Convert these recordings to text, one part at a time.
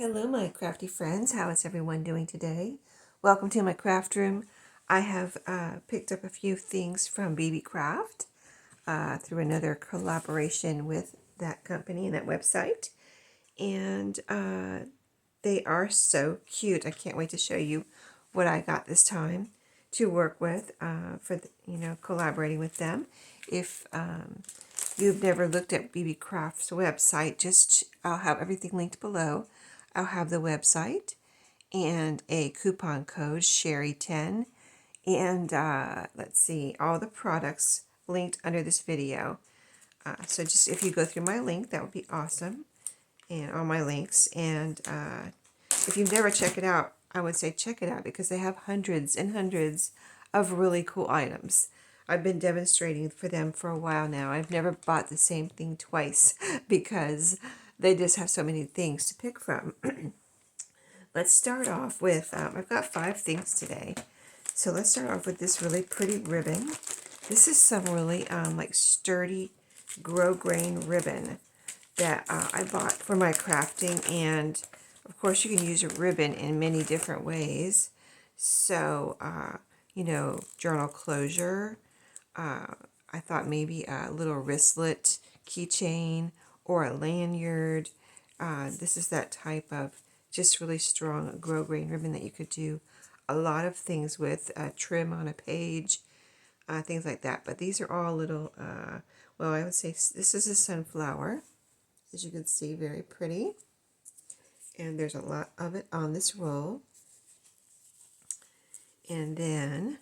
Hello, my crafty friends. How is everyone doing today? Welcome to my craft room. I have picked up a few things from BB Craft through another collaboration with that company and that website. And they are so cute. I can't wait to show you what I got this time to work with for, collaborating with them. If you've never looked at BB Craft's website, I'll have everything linked below. I'll have the website and a coupon code, Sheree10, and let's see, all the products linked under this video. So just if you go through my link, that would be awesome, and all my links. And if you've never checked it out, I would say check it out because they have hundreds and hundreds of really cool items. I've been demonstrating for them for a while now. I've never bought the same thing twice because they just have so many things to pick from. Let's start off with, I've got 5 things today. So let's start off with this really pretty ribbon. This is some really like sturdy grosgrain ribbon that I bought for my crafting. And of course you can use a ribbon in many different ways. So, journal closure. I thought maybe a little wristlet keychain or a lanyard. This is that type of just really strong grosgrain ribbon that you could do a lot of things with, trim on a page, things like that. But these are all little, well, I would say this is a sunflower, as you can see, very pretty. And there's a lot of it on this roll. And then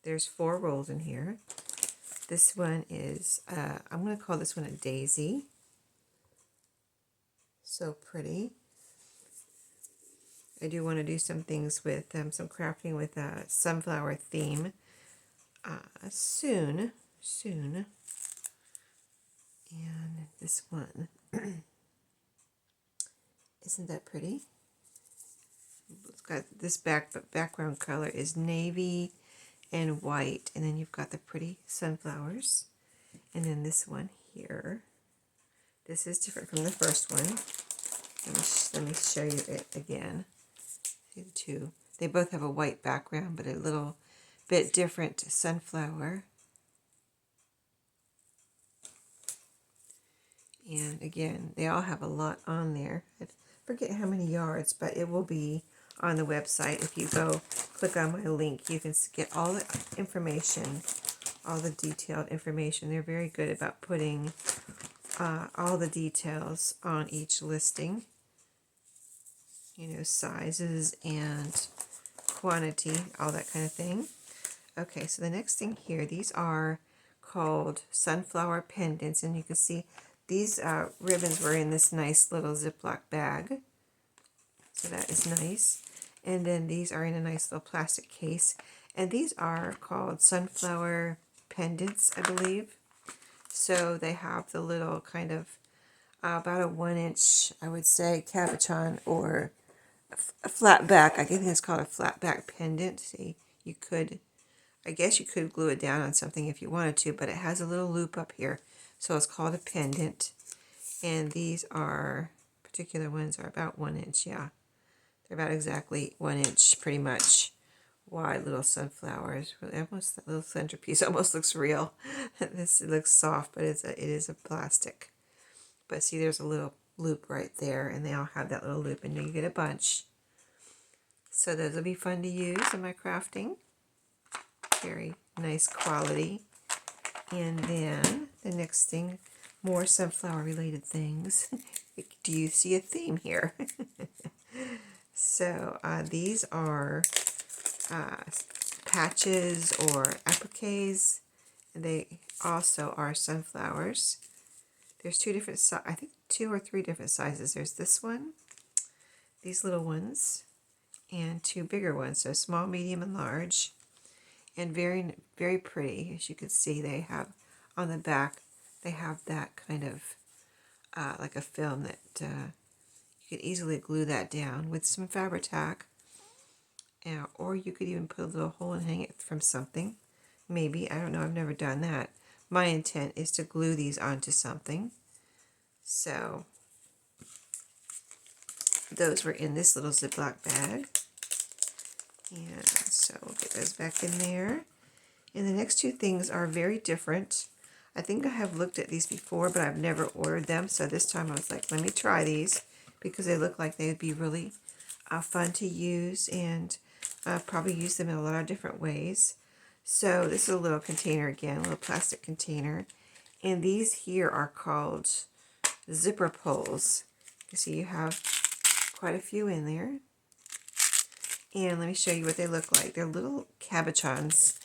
there's 4 rolls in here. This one is, I'm going to call this one a daisy. So pretty. I do want to do some things with some crafting with a sunflower theme soon. And this one, isn't that pretty? It's got this background color is navy and white, and then you've got the pretty sunflowers. And then this one here, this is different from the first one. Let me show you it again. See the two. They both have a white background, but a little bit different sunflower. And again, they all have a lot on there. I forget how many yards, but it will be on the website. If you go click on my link, you can get all the information, all the detailed information. They're very good about putting all the details on each listing. Sizes and quantity, all that kind of thing. Okay, so the next thing here, these are called sunflower pendants, and you can see these ribbons were in this nice little Ziploc bag, so that is nice. And then these are in a nice little plastic case, and these are called sunflower pendants, I believe. So they have the little kind of about a 1-inch, I would say, cabochon or a flat back. I think it's called a flat back pendant. See, I guess you could glue it down on something if you wanted to, but it has a little loop up here. So it's called a pendant. And these particular ones are about 1 inch, yeah. They're about exactly 1 inch, pretty much, wide little sunflowers. Really, almost that little centerpiece almost looks real. It looks soft, but it is a plastic. But see, there's a little loop right there, and they all have that little loop, and you get a bunch. So those will be fun to use in my crafting. Very nice quality. And then the next thing, more sunflower related things. Do you see a theme here? So these are patches or appliques, and they also are sunflowers. There's 2 different I think 2 or 3 different sizes. There's this one, these little ones, and 2 bigger ones. So small, medium, and large. And very, very pretty. As you can see, they have on the back, they have that kind of like a film that you could easily glue that down with some Fabri-Tac. Or you could even put a little hole and hang it from something. Maybe, I don't know, I've never done that. My intent is to glue these onto something. So Those were in this little Ziploc bag. And so we'll get those back in there. And the next two things are very different. I think I have looked at these before, but I've never ordered them. So this time I was like, let me try these because they look like they would be really fun to use, and probably use them in a lot of different ways. So this is a little container again, a little plastic container. And these here are called zipper pulls. You see you have quite a few in there. And let me show you what they look like. They're little cabochons,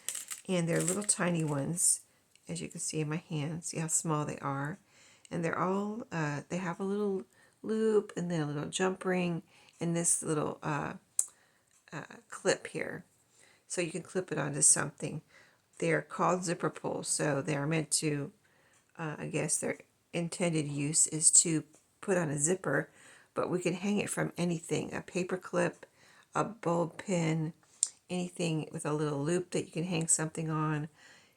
and they're little tiny ones, as you can see in my hand. See how small they are. And they're all, they have a little loop and then a little jump ring and this little clip here. So you can clip it onto something. They're called zipper pulls, so they're meant to, I guess their intended use is to put on a zipper, but we can hang it from anything, a paper clip, a bulb pin, anything with a little loop that you can hang something on,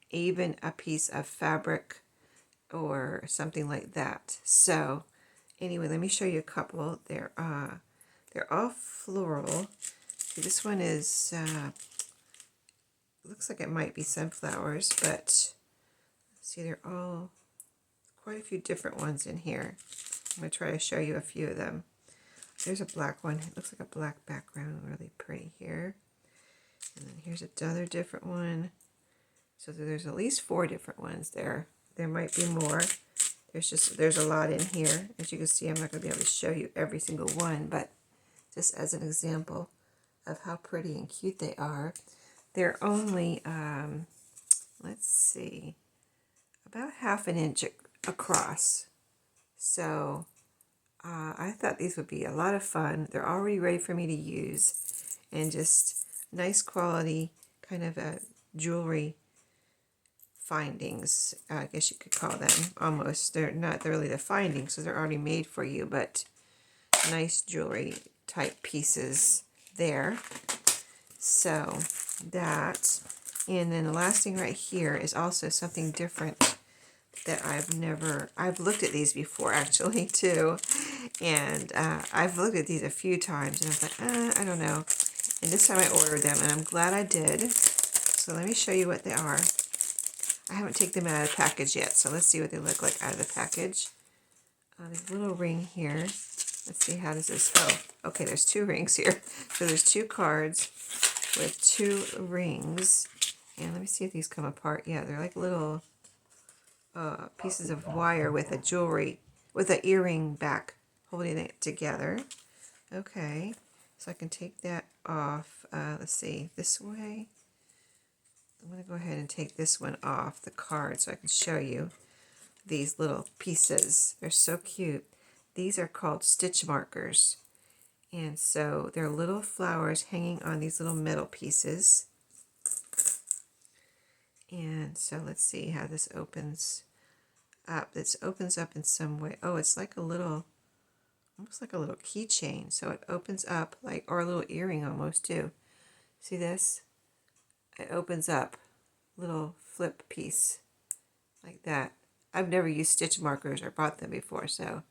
even a piece of fabric or something like that. So anyway, let me show you a couple. They're all floral. This one is looks like it might be sunflowers, but see, they're all quite a few different ones in here. I'm going to try to show you a few of them. There's a black one. It looks like a black background, really pretty here. And then here's another different one. So there's at least 4 different ones there. There might be more. There's a lot in here. As you can see, I'm not going to be able to show you every single one, but just as an example of how pretty and cute they are. They're only, let's see, about 1/2 inch across. So I thought these would be a lot of fun. They're already ready for me to use, and just nice quality kind of jewelry findings, I guess you could call them, almost. They're not really the findings, so they're already made for you, but nice jewelry type pieces there. So that, and then the last thing right here is also something different that I've looked at these before actually too, and I've looked at these a few times, and I was like, I don't know, and this time I ordered them, and I'm glad I did. So let me show you what they are. I haven't taken them out of the package yet, so let's see what they look like out of the package. There's a little ring here. Let's see, how does this, oh, okay, there's 2 rings here. So there's 2 cards with 2 rings, and let me see if these come apart. Yeah, they're like little pieces of wire with an earring back holding it together. Okay, so I can take that off. Let's see, this way. I'm going to go ahead and take this one off the card so I can show you these little pieces. They're so cute. These are called stitch markers. And so they're little flowers hanging on these little metal pieces. And so let's see how this opens up. This opens up in some way. Oh, it's like a little, almost like a little keychain. So it opens up like, or a little earring almost too. See this? It opens up, little flip piece like that. I've never used stitch markers or bought them before, so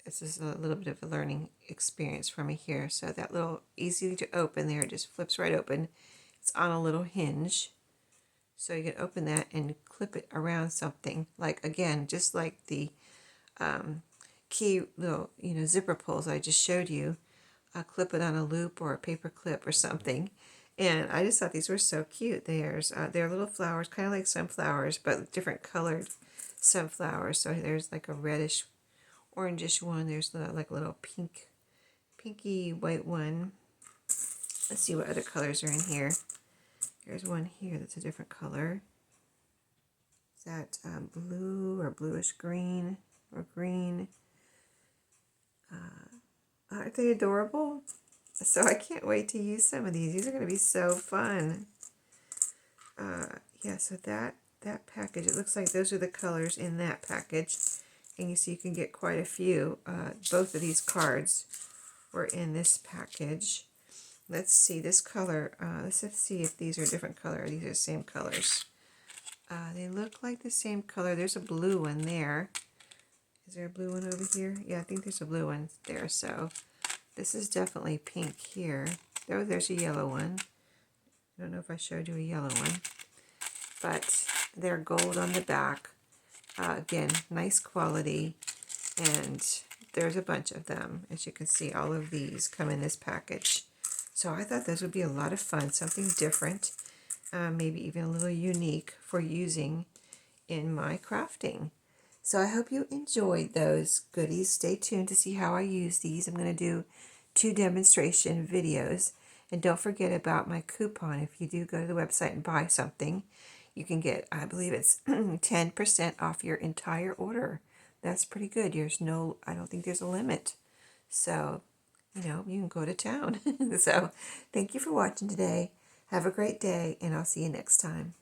this is a little bit of a learning experience for me here. So that little easy to open there, just flips right open. It's on a little hinge, so you can open that and clip it around something, like, again, just like the key little, zipper pulls I just showed you. Clip it on a loop or a paper clip or something. And I just thought these were so cute. They're little flowers, kind of like sunflowers, but different colored sunflowers. So there's like a reddish, orangish one. There's like a little pinky white one. Let's see what other colors are in here. There's one here that's a different color. Is that blue or bluish green or green? Aren't they adorable? So I can't wait to use some of these. These are going to be so fun. Yeah, so that package, it looks like those are the colors in that package. And you see you can get quite a few. Both of these cards were in this package. Let's see, this color, let's see if these are a different color. These are the same colors. They look like the same color. There's a blue one there. Is there a blue one over here? Yeah, I think there's a blue one there. So this is definitely pink here. Oh, there's a yellow one. I don't know if I showed you a yellow one, but they're gold on the back. Again, nice quality, and there's a bunch of them. As you can see, all of these come in this package. So I thought those would be a lot of fun, something different, maybe even a little unique for using in my crafting. So I hope you enjoyed those goodies. Stay tuned to see how I use these. I'm going to do 2 demonstration videos. And don't forget about my coupon. If you do go to the website and buy something, you can get, I believe it's 10% off your entire order. That's pretty good. I don't think there's a limit. So, you can go to town. So, thank you for watching today. Have a great day, and I'll see you next time.